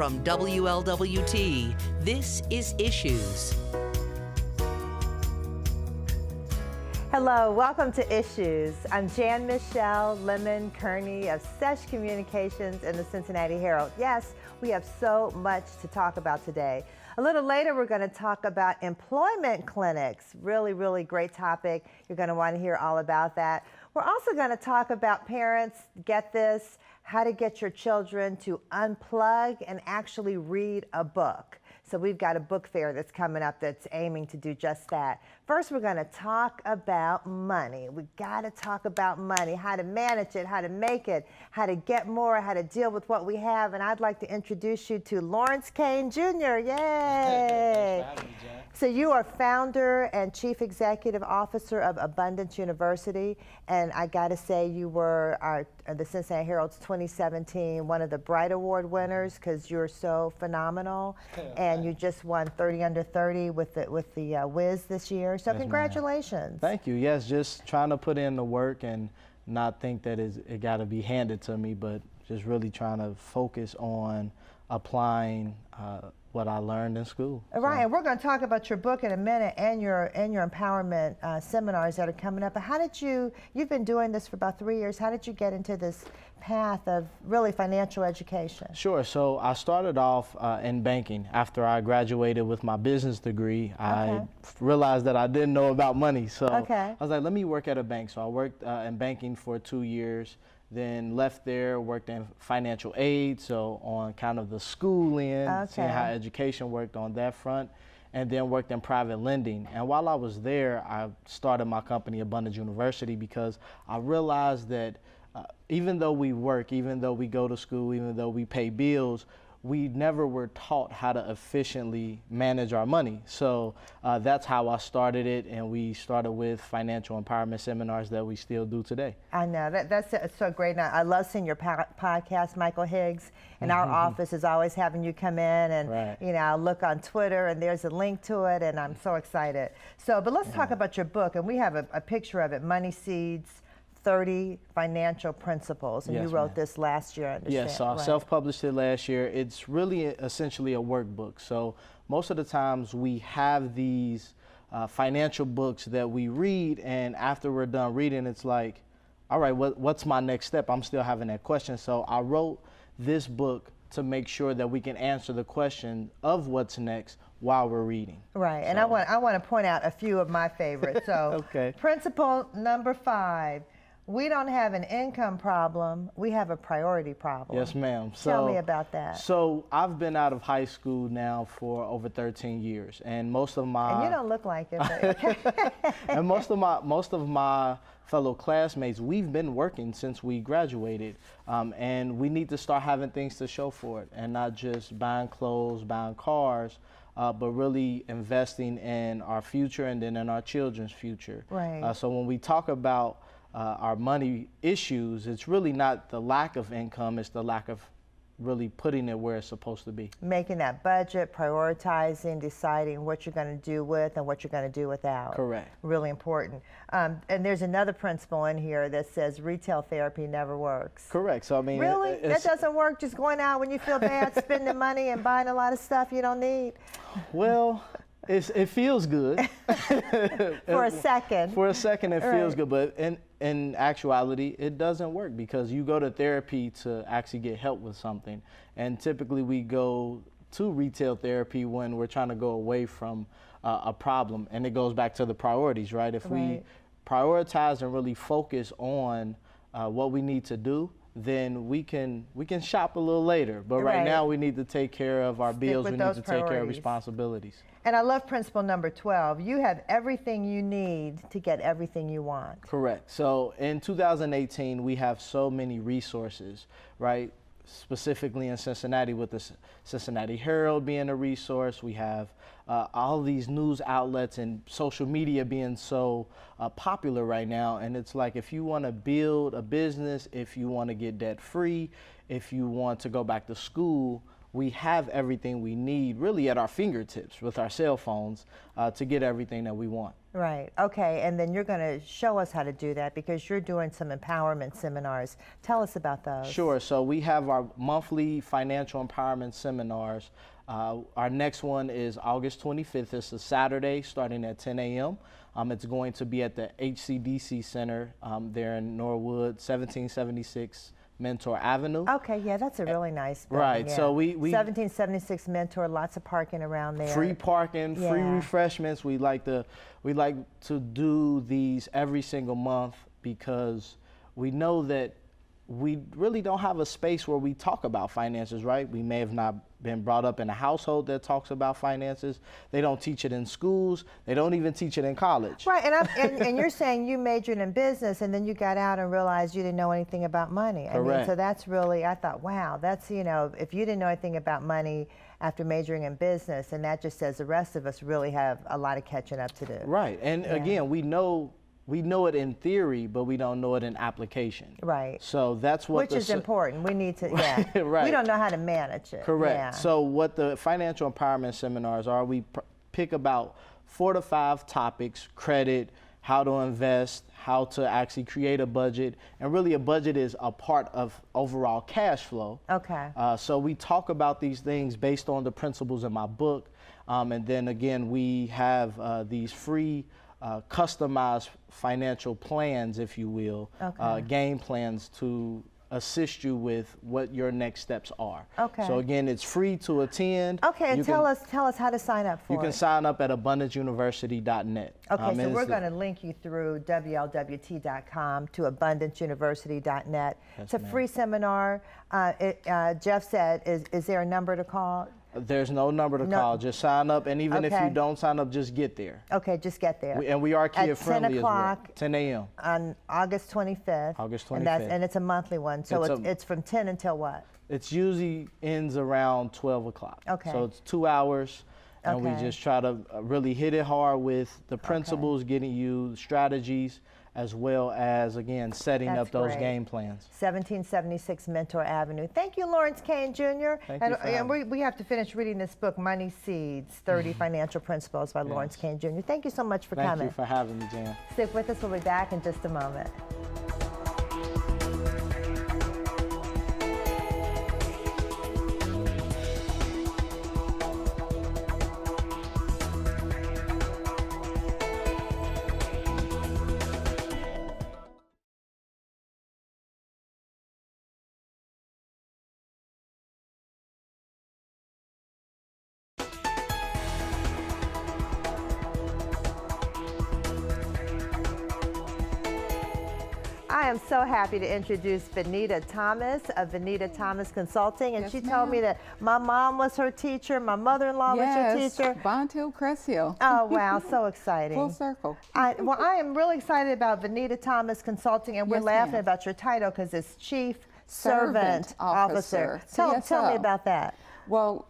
From WLWT, this is Issues. Hello, welcome to Issues. I'm Jan-Michele Lemon Kearney of SESH Communications and the Cincinnati Herald. Yes, we have so much to talk about today. A little later, we're going to talk about employment clinics. Really, really great topic. You're going to want to hear all about that. We're also going to talk about parents, get this, how to get your children to unplug and actually read a book. So we've got a book fair that's coming up that's aiming to do just that. First, we're going to talk about money. We got to talk about money, how to manage it, how to make it, how to get more, how to deal with what we have. And I'd like to introduce you to Lawrence Kane Jr. Yay! Thanks for having me, Jen. So you are founder and chief executive officer of Abundance University. And I got to say, you were the Cincinnati Herald's 2017 one of the Bright Award winners because you're so phenomenal. And you just won 30 under 30 with the Wiz this year. So yes, congratulations. Thank you. Yes, just trying to put in the work and not think that it got to be handed to me, but just really trying to focus on applying what I learned in school. Right, So, and we're going to talk about your book in a minute and your empowerment seminars that are coming up. But how did you've been doing this for about 3 years, how did you get into this path of really financial education? Sure. So I started off in banking. After I graduated with my business degree, I realized that I didn't know about money. So I was like, let me work at a bank. So I worked in banking for 2 years. Then left there, worked in financial aid, so on kind of the school end, seeing how education worked on that front, and then worked in private lending. And while I was there, I started my company, Abundance University, because I realized that even though we work, even though we go to school, even though we pay bills, we never were taught how to efficiently manage our money. So that's how I started it, and we started with financial empowerment seminars that we still do today. I know, that's so great. Now, I love seeing your podcast, Michael Higgs, and our office is always having you come in, and you know, I look on Twitter, and there's a link to it, and I'm so excited. So, but let's talk about your book, and we have a picture of it, Money Seeds, 30 Financial Principles, and you wrote this last year, I understand. Yes, so I self-published it last year. It's really essentially a workbook. So most of the times we have these financial books that we read, and after we're done reading, it's like, all right, what's my next step? I'm still having that question. So I wrote this book to make sure that we can answer the question of what's next while we're reading. Right, and I want to point out a few of my favorites. So principle number 5. We don't have an income problem, we have a priority problem. Yes, ma'am. Tell me about that. So I've been out of high school now for over 13 years, and most of my... And you don't look like it. But and most of my fellow classmates, we've been working since we graduated, and we need to start having things to show for it, and not just buying clothes, buying cars, but really investing in our future and then in our children's future. Right. So when we talk about our money issues, it's really not the lack of income, it's the lack of really putting it where it's supposed to be. Making that budget, prioritizing, deciding what you're going to do with and what you're going to do without. Correct. Really important. And there's another principle in here that says retail therapy never works. Correct. So I mean, really? That doesn't work, just going out when you feel bad, spending money and buying a lot of stuff you don't need? Well, it feels good. For a second. For a second, it feels good, but in actuality, it doesn't work because you go to therapy to actually get help with something. And typically we go to retail therapy when we're trying to go away from a problem. And it goes back to the priorities, right? If we prioritize and really focus on what we need to do, then we can shop a little later. But right now we need to take care of our bills. We need to take care of responsibilities. And I love principle number 12. You have everything you need to get everything you want. Correct. So in 2018, we have so many resources, right? Specifically in Cincinnati, with the Cincinnati Herald being a resource. We have all these news outlets and social media being so popular right now. And it's like, if you want to build a business, if you want to get debt free, if you want to go back to school, we have everything we need really at our fingertips with our cell phones to get everything that we want. Right. Okay. And then you're going to show us how to do that because you're doing some empowerment seminars. Tell us about those. Sure. So we have our monthly financial empowerment seminars. Our next one is August 25th. It's a Saturday starting at 10 a.m. It's going to be at the HCDC Center there in Norwood, 1776 Mentor Avenue. Okay, yeah, that's a really nice building. Right, yeah. so we 1776 Mentor, lots of parking around there. Free parking, yeah. free refreshments. We like to do these every single month because we know that we really don't have a space where we talk about finances, right? We may have not been brought up in a household that talks about finances. They don't teach it in schools. They don't even teach it in college. Right, and you're saying you majored in business and then you got out and realized you didn't know anything about money. Correct. I mean, so that's really, I thought, wow, that's, you know, if you didn't know anything about money after majoring in business, and that just says the rest of us really have a lot of catching up to do. Right, and yeah. again, we know it in theory, but we don't know it in application. Right. So that's what Which is important. We need to, yeah. Right. We don't know how to manage it. Correct. Yeah. So what the financial empowerment seminars are, we pick about 4 to 5 topics: credit, how to invest, how to actually create a budget, and really a budget is a part of overall cash flow. Okay. So we talk about these things based on the principles in my book, and then again we have these free customized financial plans, if you will, okay. game plans to assist you with what your next steps are. Okay. So again, it's free to attend. Okay, and tell us how to sign up for it. You can sign up at abundanceuniversity.net. Okay, so we're going to link you through WLWT.com to abundanceuniversity.net. It's a free seminar. Jeff said, is there a number to call? There's no number to call. Just sign up, and even if you don't sign up, just get there. Okay, just get there. And we are kid friendly as well. 10 a.m. on August 25th. August 25th. And it's a monthly one. So it's from 10 until what? It usually ends around 12 o'clock. Okay. So it's 2 hours, and we just try to really hit it hard with the principles, getting you strategies, as well as, again, setting up those game plans. 1776 Mentor Avenue. Thank you, Lawrence Kane Jr. And we have to finish reading this book, Money Seeds, 30 Financial Principles by Lawrence Kane Jr. Thank you so much for coming. Thank you for having me, Jan. Stick with us. We'll be back in just a moment. I am so happy to introduce Vanita Thomas of Vanita Thomas Consulting, and she told me that my mom was her teacher, my mother-in-law was her teacher. Bontil Crescio. Oh wow, so exciting. Full circle. I am really excited about Vanita Thomas Consulting, and we're laughing about your title because it's Chief Servant Officer. Tell me about that. Well,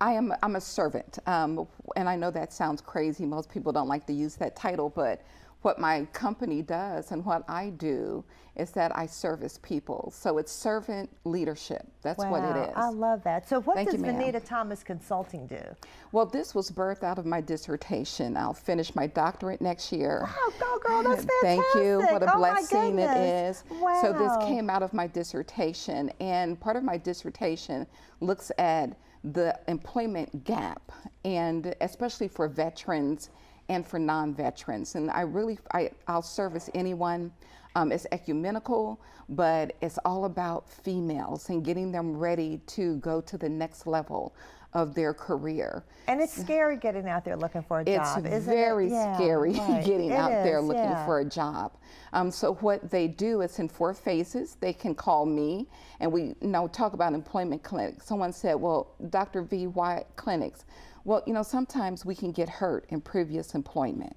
I'm a servant, and I know that sounds crazy. Most people don't like to use that title, but what my company does and what I do is that I service people. So it's servant leadership. That's what it is. I love that. So what does Vanita Vanita Thomas Consulting do? Well, this was birthed out of my dissertation. I'll finish my doctorate next year. Wow, go girl, that's fantastic. Thank you. What a blessing it is. Wow. So this came out of my dissertation, and part of my dissertation looks at the employment gap, and especially for veterans and for non-veterans. And I'll service anyone. It's ecumenical, but it's all about females and getting them ready to go to the next level of their career. And it's scary getting out there looking for a job, isn't it? It's very scary getting out there looking for a job. So what they do is in 4 phases. They can call me, and we talk about employment clinics. Someone said, well, Dr. V, why clinics? Well, sometimes we can get hurt in previous employment.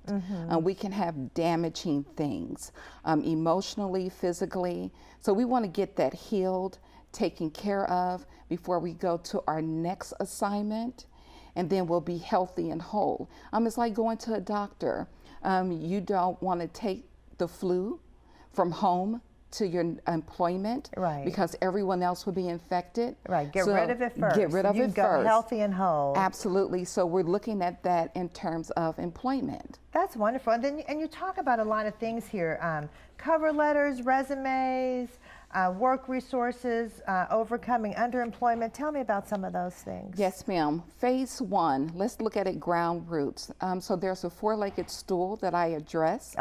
We can have damaging things, emotionally, physically. So we want to get that healed, taken care of before we go to our next assignment, and then we'll be healthy and whole. It's like going to a doctor. You don't want to take the flu from home to your employment, because everyone else will be infected. Right, get rid of it first. Get rid of it first. Healthy and whole. Absolutely. So we're looking at that in terms of employment. That's wonderful. And then you talk about a lot of things here: cover letters, resumes, work resources, overcoming underemployment. Tell me about some of those things. Yes, ma'am. Phase 1, let's look at it ground roots. So there's a 4-legged stool that I address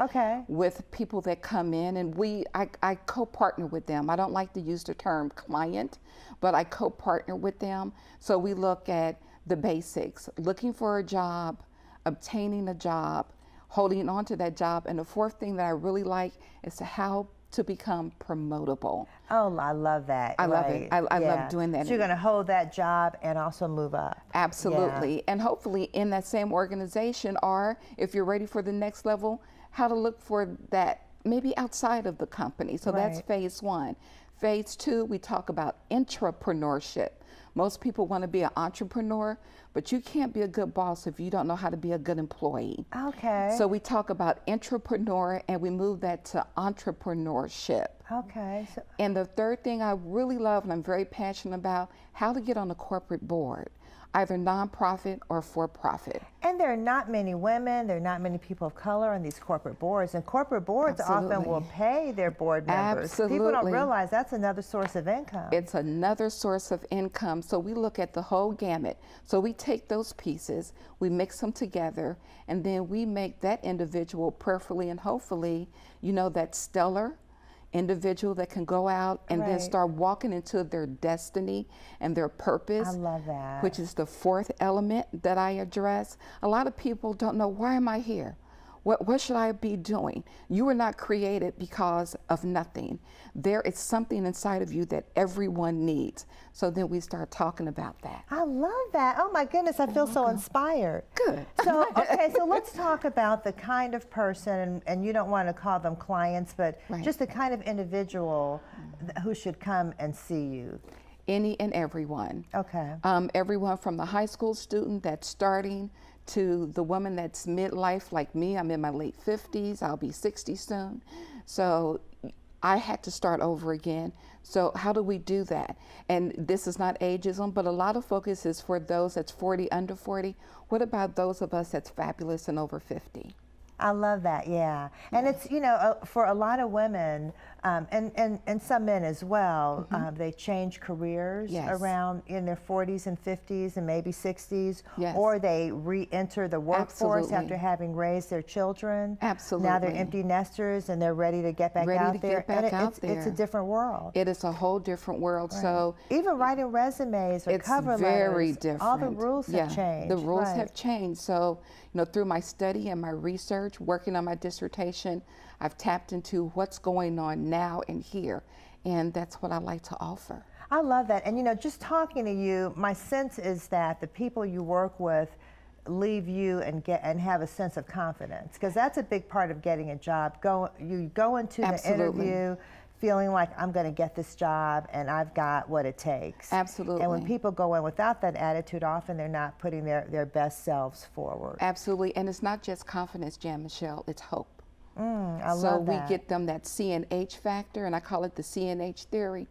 with people that come in, and I co-partner with them. I don't like to use the term client, but I co-partner with them. So we look at the basics: looking for a job, obtaining a job, holding on to that job, and the 4th thing that I really like is how to become promotable. Oh, I love that. I love it. I love doing that. So you're going to hold that job and also move up. Absolutely. And hopefully in that same organization, or if you're ready for the next level, how to look for that maybe outside of the company. So that's phase 1. Phase 2, we talk about intrapreneurship. Most people want to be an entrepreneur, but you can't be a good boss if you don't know how to be a good employee. Okay. So we talk about intrapreneur, and we move that to entrepreneurship. Okay. And the 3rd thing I really love and I'm very passionate about, how to get on a corporate board, either nonprofit or for-profit. And there are not many women, there are not many people of color on these corporate boards, and corporate boards often will pay their board members. Absolutely. People don't realize that's another source of income. It's another source of income. So we look at the whole gamut. So we take those pieces, we mix them together, and then we make that individual prayerfully and hopefully, that stellar individual that can go out and then start walking into their destiny and their purpose. I love that. Which is the 4th element that I address. A lot of people don't know, why am I here? What should I be doing? You were not created because of nothing. There is something inside of you that everyone needs. So then we start talking about that. I love that. Oh my goodness, I feel so inspired. Good. So, so let's talk about the kind of person, and you don't want to call them clients, but just the kind of individual who should come and see you. Any and everyone. Okay. Everyone from the high school student that's starting to the woman that's midlife like me. I'm in my late 50s. I'll be 60 soon. So I had to start over again. So how do we do that? And this is not ageism, but a lot of focus is for those that's 40, under 40. What about those of us that's fabulous and over 50? I love that, yeah. And it's, for a lot of women, and some men as well, they change careers around in their 40s and 50s and maybe 60s, or they re-enter the workforce after having raised their children. Absolutely. Now they're empty nesters and they're ready to get back out there. It's a different world. It is a whole different world. So even writing resumes or cover letters, very different. All the rules have changed. The rules have changed. So, through my study and my research, working on my dissertation, I've tapped into what's going on now and here, and that's what I like to offer. I love that. And just talking to you, my sense is that the people you work with leave you and have a sense of confidence, because that's a big part of getting a job. You go into the interview feeling like, I'm going to get this job and I've got what it takes. Absolutely. And when people go in without that attitude, often they're not putting their best selves forward. Absolutely. And it's not just confidence, Jan-Michele, it's hope. I love that. So we get them that CNH factor, and I call it the CNH theory,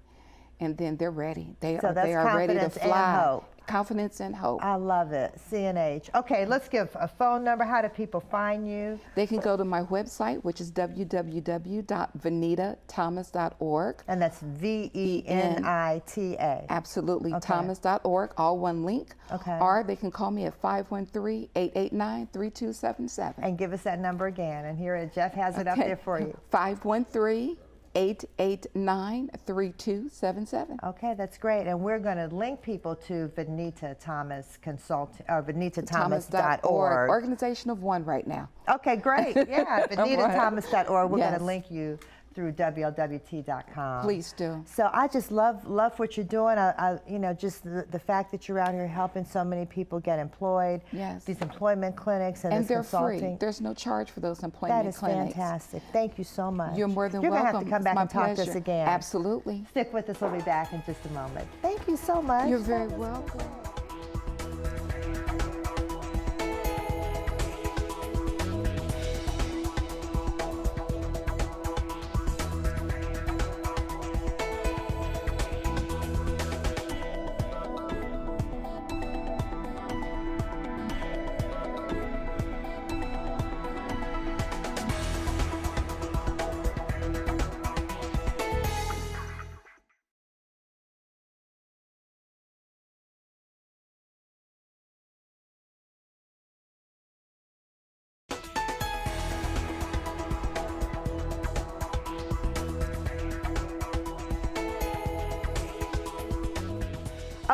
and then they're ready. They are ready to fly. And hope. Confidence and hope. I love it. CNH. Okay, let's give a phone number. How do people find you? They can go to my website, which is www.venitathomas.org. And that's VENITA. Absolutely. Thomas.org, all one link. Okay. Or they can call me at 513-889-3277. And give us that number again. And here, Jeff has it up there for you. 513-889-3277. Okay, that's great. And we're going to link people to Venita Thomas Consulting, or VenitaThomas.org. Organization of one right now. Okay, great. Yeah, VenitaThomas.org. We're going to link you through WLWT.com. Please do. So I just love what you're doing. Just the fact that you're out here helping so many people get employed. Yes. These employment clinics and this they're consulting. Free. There's no charge for those employment clinics. That is fantastic. Thank you so much. You're more than welcome. You're going to have to come back and pleasure. talk to us again. Absolutely. Stick with us. We'll be back in just a moment. Thank you so much. You're very welcome.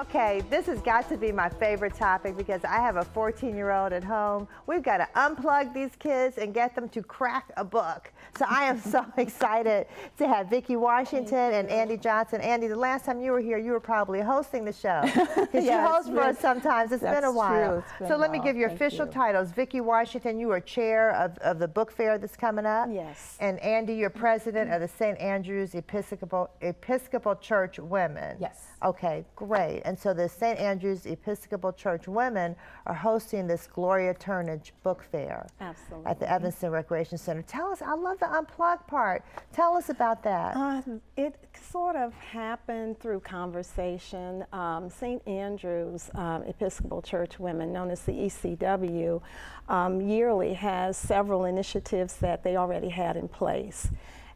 Okay, this has got to be my favorite topic because I have a 14-year-old at home. We've got to unplug these kids and get them to crack a book. So I am so excited to have Vicki Washington and Andy Johnson. Andy, the last time you were here, you were probably hosting the show. Because you host for us sometimes. It's been a while. So let me give you official titles. Vicki Washington, you are chair of the book fair that's coming up. Yes. And Andy, you're president of the St. Andrew's Episcopal Church Women. Yes. Okay, great. And so the St. Andrew's Episcopal Church Women are hosting this Gloria Turnage book fair. Absolutely. At the Evanston Recreation Center. Tell us, I love the unplugged part. Tell us about that. It sort of happened through conversation. St. Andrew's Episcopal Church Women, known as the ECW, yearly has several initiatives that they already had in place.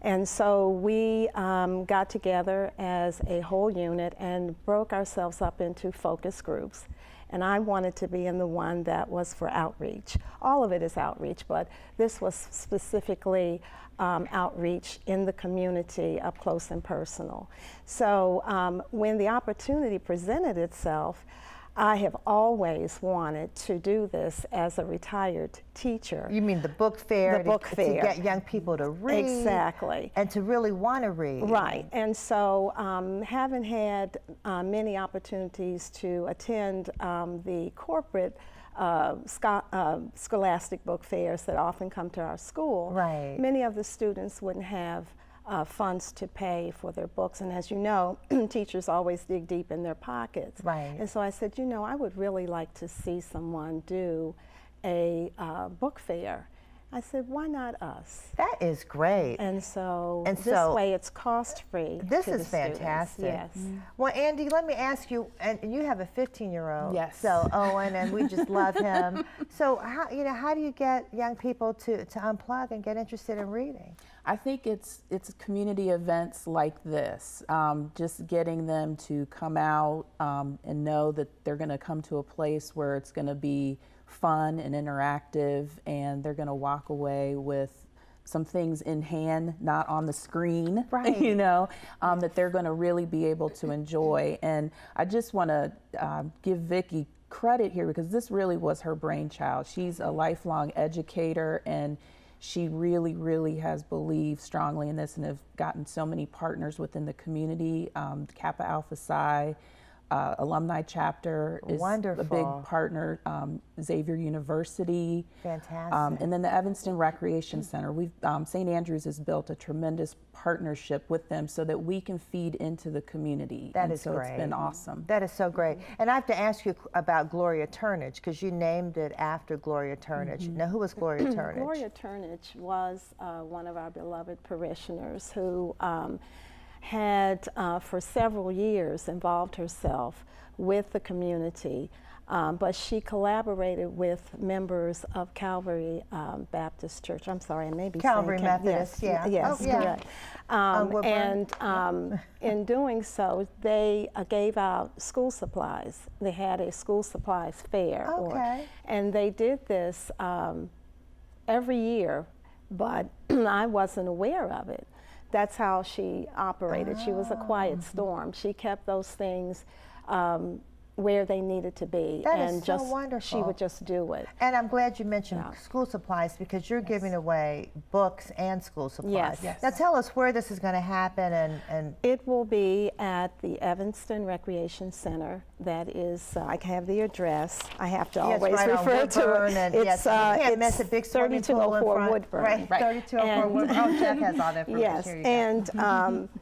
And so we got together as a whole unit and broke ourselves up into focus groups. And I wanted to be in the one that was for outreach. All of it is outreach, but this was specifically outreach in the community, up close and personal. So when the opportunity presented itself, I have always wanted to do this as a retired teacher. You mean the book fair? The book fair. To get young people to read. Exactly. And to really want to read. Right. And so having had many opportunities to attend the corporate scholastic book fairs that often come to our school, right. Many of the students wouldn't have funds to pay for their books, and as you know, teachers always dig deep in their pockets. Right. And so I said, you know, I would really like to see someone do a book fair. I said, why not us? That is great. And so this way it's cost-free. This is fantastic. Yes. Well, Andy, let me ask you, and you have a 15-year-old. Yes. So Owen, and we just love him. So how do you get young people to unplug and get interested in reading? I think it's community events like this, just getting them to come out and know that they're going to come to a place where it's going to be fun and interactive, and they're going to walk away with some things in hand, not on the screen, right. You know, that they're going to really be able to enjoy. And I just want to give Vicki credit here because this really was her brainchild. She's a lifelong educator, and she really, really has believed strongly in this and have gotten so many partners within the community. Kappa Alpha Psi alumni chapter is wonderful. A big partner. Xavier University. Fantastic. And then the Evanston Recreation Center. St. Andrews has built a tremendous partnership with them so that we can feed into the community. That is great. It's been awesome. That is so great. And I have to ask you about Gloria Turnage because you named it after Gloria Turnage. Now, who was Gloria Turnage? Gloria Turnage was one of our beloved parishioners who had for several years involved herself with the community, but she collaborated with members of Calvary Baptist Church. I'm sorry, I may be Calvary saying Methodist, yes, yeah. yes, Oh, yeah. correct. And in doing so, they gave out school supplies. They had a school supplies fair. Okay. And they did this every year, but I wasn't aware of it. That's how she operated. She was a quiet storm. She kept those things where they needed to be. That and is just, so wonderful. She would just do it. And I'm glad you mentioned school supplies because you're giving away books and school supplies. Yes. Now tell us where this is going to happen and It will be at the Evanston Recreation Center. That is, I have the address. I have to always right refer to it. It's, you can't miss a big swimming pool in 3204 front. Woodburn. Right, 3204 Woodburn. Oh, Jeff has all that information. Yes, Here you go. and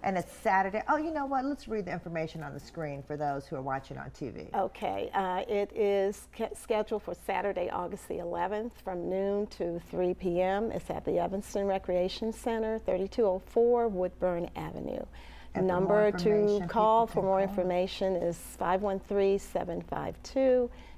and it's Saturday. Oh, you know what? Let's read the information on the screen for those who are watching on TV. okay, it is scheduled for Saturday, August the 11th from noon to 3 p.m. It's at the Evanston Recreation Center, 3204 Woodburn Avenue. And for more Number information, to call people for can more call. information is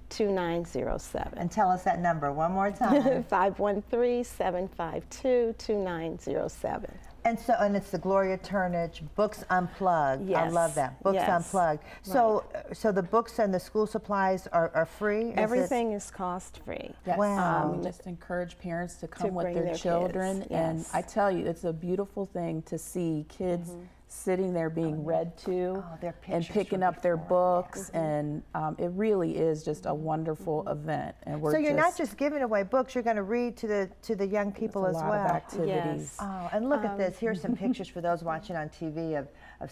513-752-2907. And tell us that number one more time. 513-752-2907. And it's the Gloria Turnage Books Unplugged. I Yes. love that. Books Yes. Unplugged. So the books and the school supplies are free? Everything is cost-free. Yes. Wow. We just encourage parents to come with bring their their children. kids, And yes. I tell you, it's a beautiful thing to see kids sitting there being read to and pictures picking from up their before, books, and it really is just a wonderful event. And we're so you're not just giving away books; you're going to read to the young people as a lot well. of activities. Yes. Oh, and look at this. Here's some pictures for those watching on TV of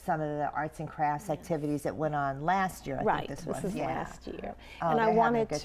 some of the arts and crafts activities that went on last year. I think this is yeah. last year. Oh, and I they're having a wanted good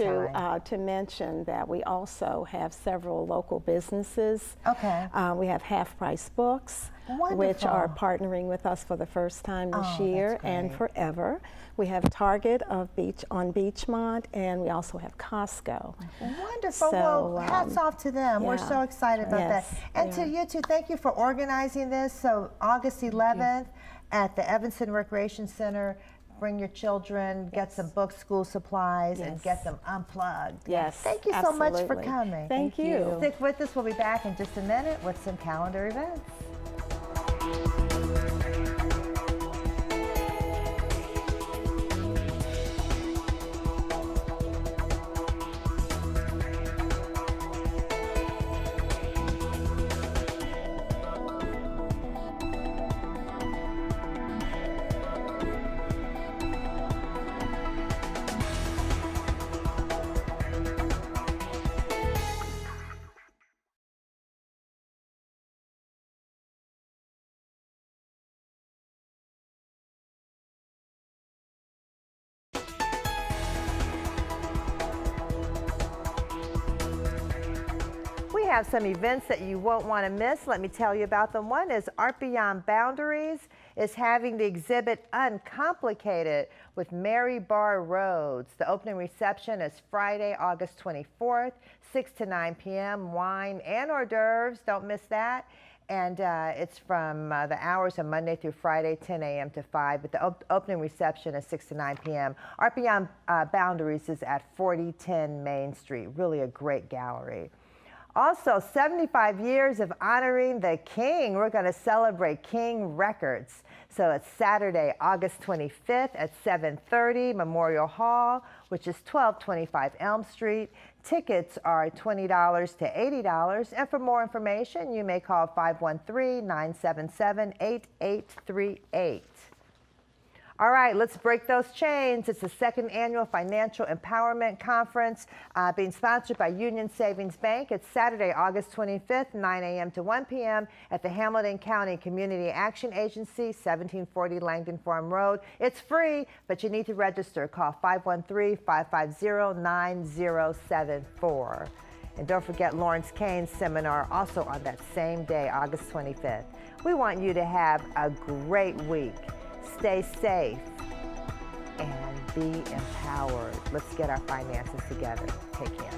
to mention that we also have several local businesses. Okay. We have Half Price Books, which are partnering with us for the first time this year and forever. We have Target on Beachmont, and we also have Costco. Wonderful. So, well, hats off to them. We're so excited about that. And to you two, thank you for organizing this. So August 11th at the Evanston Recreation Center. Bring your children, get some books, school supplies, and get them unplugged. Yes. Thank you so much for coming. Thank you. Stick with us. We'll be back in just a minute with some calendar events. We have some events that you won't want to miss. Let me tell you about them. One is Art Beyond Boundaries is having the exhibit Uncomplicated with Mary Barr Rhodes. The opening reception is Friday, August 24th, 6 to 9 p.m. Wine and hors d'oeuvres. Don't miss that. And it's from the hours of Monday through Friday, 10 a.m. to 5. But the opening reception is 6 to 9 p.m. Art Beyond Boundaries is at 4010 Main Street. Really a great gallery. Also, 75 years of honoring the King. We're going to celebrate King Records. So it's Saturday, August 25th at 7:30, Memorial Hall, which is 1225 Elm Street. Tickets are $20 to $80. And for more information, you may call 513-977-8838. All right, let's break those chains. It's the second annual Financial Empowerment Conference being sponsored by Union Savings Bank. It's Saturday, August 25th, 9 a.m. to 1 p.m. at the Hamilton County Community Action Agency, 1740 Langdon Farm Road. It's free, but you need to register. Call 513-550-9074. And don't forget Lawrence Kane's seminar also on that same day, August 25th. We want you to have a great week. Stay safe and be empowered. Let's get our finances together. Take care.